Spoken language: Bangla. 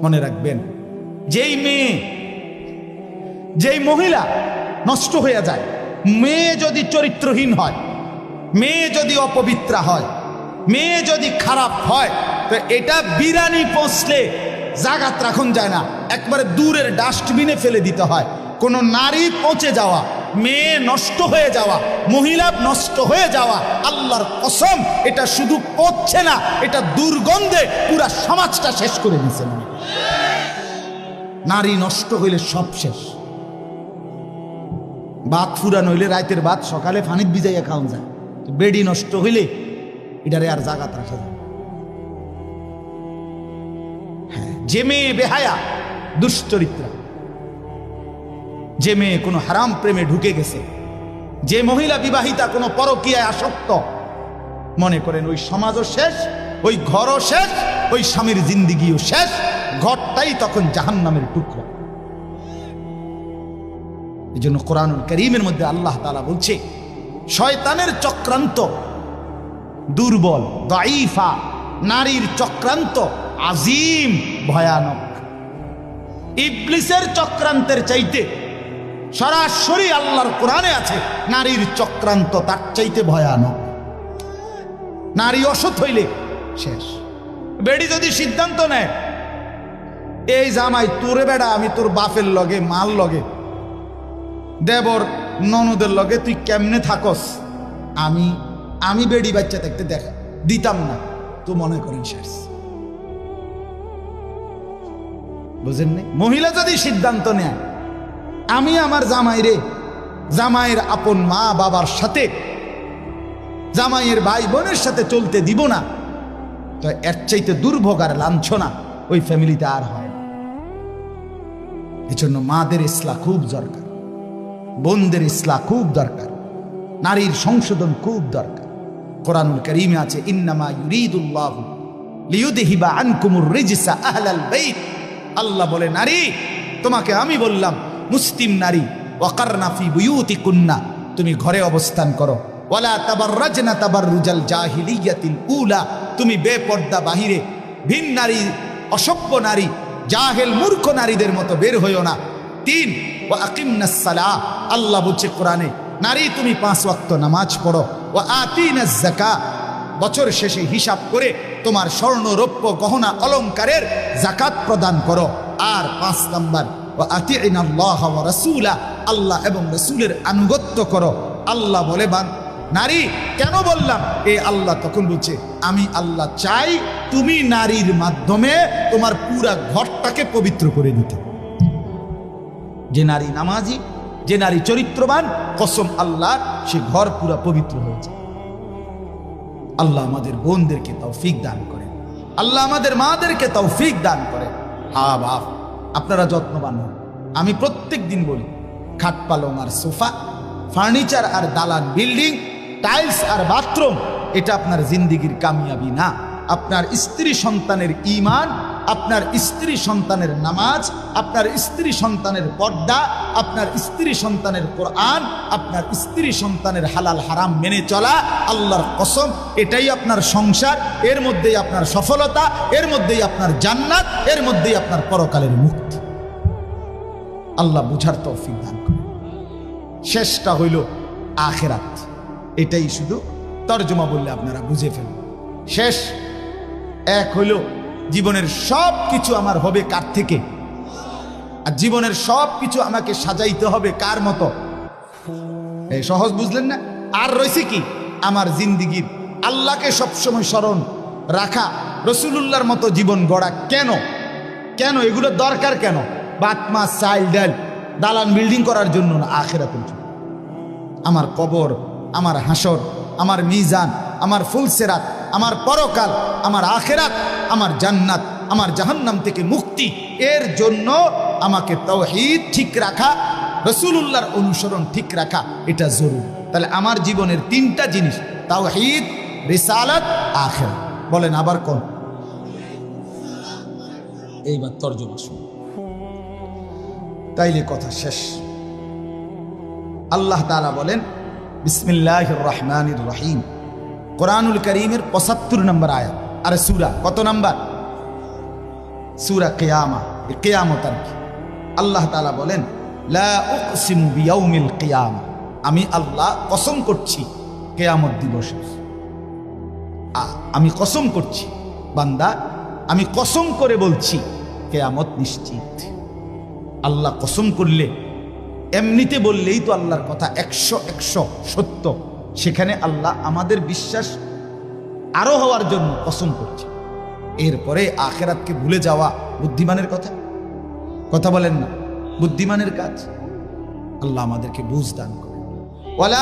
মনে রাখবেন, যেই মেয়ে, যেই মহিলা নষ্ট হয়ে যায়, মেয়ে যদি চরিত্রহীন হয়, মেয়ে যদি অপবিত্রা হয়, মেয়ে যদি খারাপ হয়, তো এটা বিরানি পৌঁছলে জাগাত রাখুন যায় না, একবারে দূরের ডাস্টবিনে ফেলে দিতে হয়। কোন নারী পচে যাওয়া, মেয়ে নষ্ট হয়ে যাওয়া, মহিলা নষ্ট হয়ে যাওয়া, আল্লাহর কসম এটা শুধু পচছে না, এটা দুর্গন্ধে পুরা সমাজটা শেষ করে দিচ্ছে। নারী নষ্ট হইলে সব শেষ। ভাত ফুরানো হইলে রাতের ভাত সকালে পানিত ভিজাইয়া খাওয়া যায়, বেডি নষ্ট হইলে এটারে আর জাগাত রাখা যায়। হ্যাঁ, যে মেয়ে বেহায়া, দুশ্চরিত্রা, যে মেয়ে কোনো হারাম প্রেমে ঢুকে গেছে, যে মহিলা বিবাহিতা কোনো পরকীয়ায় আসক্ত, মনে করেন ওই সমাজও শেষ, ওই ঘরও শেষ, ওই স্বামীর জিন্দিগিও শেষ, ঘরটাই তখন জাহান্নামের টুকরা। এই জন্য কোরআনুল কারীমের মধ্যে আল্লাহ তাআলা বলছে, শয়তানের চক্রান্ত দুর্বল, দাঈফা, নারীর চক্রান্ত আজিম, ভয়ানক। ইবলিসের চক্রান্তের চাইতে সরাসরি আল্লাহর কোরআনে আছে, নারীর চক্রান্ত তার চাইতে ভয়ানক। নারী অসৎ হইলে শেষ। বেডি যদি সিদ্ধান্ত নেয়, এই জামাই তোরে বেড়া, আমি তোর বাপের লগে, মাল লগে, দেবর ননদের লগে তুই কেমনে থাকস, আমি বেডি বাচ্চা দেখতে দেখা দিতাম না, তো মনে করেন শেষ। বুঝেন নাই? মহিলা যদি সিদ্ধান্ত নেয়, আমি আমার জামাইরে, জামাইয়ের আপন মা বাবার সাথে, জামাইয়ের ভাই বোনের সাথে চলতে দিব না, তো এর চাইতে দুর্ভোগ আর লাঞ্ছনা ওই ফ্যামিলিতে আর হয় না। এজন্য মাদের ইসলাহ খুব দরকার, বোনদের ইসলাহ খুব দরকার, নারীর সংশোধন খুব দরকার। কোরআনুল কারীমে আছে, ইন্নামা ইউরিদুল্লাহু লিইউযহিবা আনকুমুর রিজসা আহলাল বাইত। আল্লাহ বলে, নারী তোমাকে আমি বললাম, মুসলিম নারী, ওয়াকারনা ফি বুয়ুতিকুন্না, তুমি ঘরে অবস্থান করো, ওয়ালা তাবাররাজনা তাবাররুজাল জাহিলিয়াতিল উলা, তুমি বেপর্দা বাহিরে ভিন নারী, অসভ্য নারী, জাহেল মূর্খ নারীদের মতো বের হইও না। 3, ওয়া আকিমনাস সালাহ, আল্লাহ বলছে কোরআনে, নারী তুমি 5 ওয়াক্ত নামাজ পড়ো, ওয়া আতিনাজ যাকাত, বছর শেষে হিসাব করে তোমার স্বর্ণ রৌপ্য গহনা অলংকারের যাকাত প্রদান করো। আর 5 নাম্বার, ওয়া আতিইনাল্লাহ ওয়া রাসূলা, আল্লাহ এবং রাসূলের আনুগত্য করো। আল্লাহ বলে, নারী কেন বললাম? এই আল্লাহ তখন বলছে, আমি আল্লাহ চাই তুমি নারীর মাধ্যমে তোমার পুরা ঘরটাকে পবিত্র করে দিতে। যে নারী নামাজি, যে নারী চরিত্রবান, কসম আল্লাহ, সে ঘর পুরা পবিত্র হয়েছে। আল্লাহ আমাদের বোনদেরকে তৌফিক দান করেন, আল্লাহ আমাদের মাদেরকে তৌফিক দান করেন। হা বাপ, আপনারা যত্নবান হন। আমি প্রত্যেক দিন বলি, খাট পালং আর সোফা, ফার্নিচার আর দালান বিল্ডিং, টাইলস আর বাথরুম, এটা আপনার জিন্দিগির কামিয়াবি না। আপনার স্ত্রী সন্তানের ঈমান, আপনার স্ত্রী সন্তানের নামাজ, আপনার স্ত্রী সন্তানের পর্দা, আপনার স্ত্রী সন্তানের কোরআন, আপনার স্ত্রী সন্তানের হালাল হারাম মেনে চলা, আল্লাহর কসম এটাই আপনার সংসার, এর মধ্যেই আপনার সফলতা, এর মধ্যেই আপনার জান্নাত, এর মধ্যেই আপনার পরকালের মুক্তি। আল্লাহ বুঝার তৌফিক দান করে। শেষটা হইল আখিরাত, এটাই শুধু তর্জমা বললে আপনারা বুঝে ফেলবেন। শেষ এক হইল, জীবনের সব কিছু আমার হবে কার থেকে? আর জীবনের সব কিছু আমাকে সাজাইতে হবে কার মতো? এই সহজ বুঝলেন না? আর রয়েছে কি? আমার জিন্দিগির আল্লাহকে সবসময় স্মরণ রাখা, রসুলুল্লাহর মতো জীবন গড়া। কেন কেন এগুলো দরকার? কেন? ভাত মাছ চাল ডাল দালান বিল্ডিং করার জন্য না, আখিরাতের জন্য। আমার কবর, আমার হাসর, আমার মিজান, আমার ফুলসেরাত, আমার পরকাল, আমার আখিরাত, আমার জান্নাত, আমার জাহান্নাম থেকে মুক্তি, এর জন্য আমাকে তাওহীদ ঠিক রাখা, রাসূলুল্লাহর অনুসরণ ঠিক রাখা, এটা জরুরি। তাহলে আমার জীবনের 3টা জিনিস, তাওহীদ, রিসালাত, আখিরাত। বলেন আবার কোন? এইবার তর্জমা শুনুন, তাইলে কথা শেষ। আল্লাহ তাআলা বলেন, বিসমিল্লাহির রহমানির রহিম, কোরআনুল কারীমের 75 নম্বর আয়াত। আরে সূরা কত নাম্বার? সূরা কিয়ামা, কিয়ামত আর কি। আল্লাহ তাআলা বলেন লা উকসিমু বিয়াউমিল কিয়ামা, আমি আল্লাহ কসম করছি কিয়ামত দিবসের। আমি কসম করছি বান্দা, আমি কসম করে বলছি কিয়ামত নিশ্চিত। আল্লাহ কসম করলে এমনিতে বললেই তো আল্লাহর কথা 100 সত্য, সেখানে আল্লাহ আমাদের বিশ্বাস আরো হওয়ার জন্য কসম করছে। এরপরে আখিরাতকে ভুলে যাওয়া বুদ্ধিমানের কথা বলেন না, বুদ্ধিমানের কাজ। আল্লাহ আমাদেরকে বুঝ দান করে।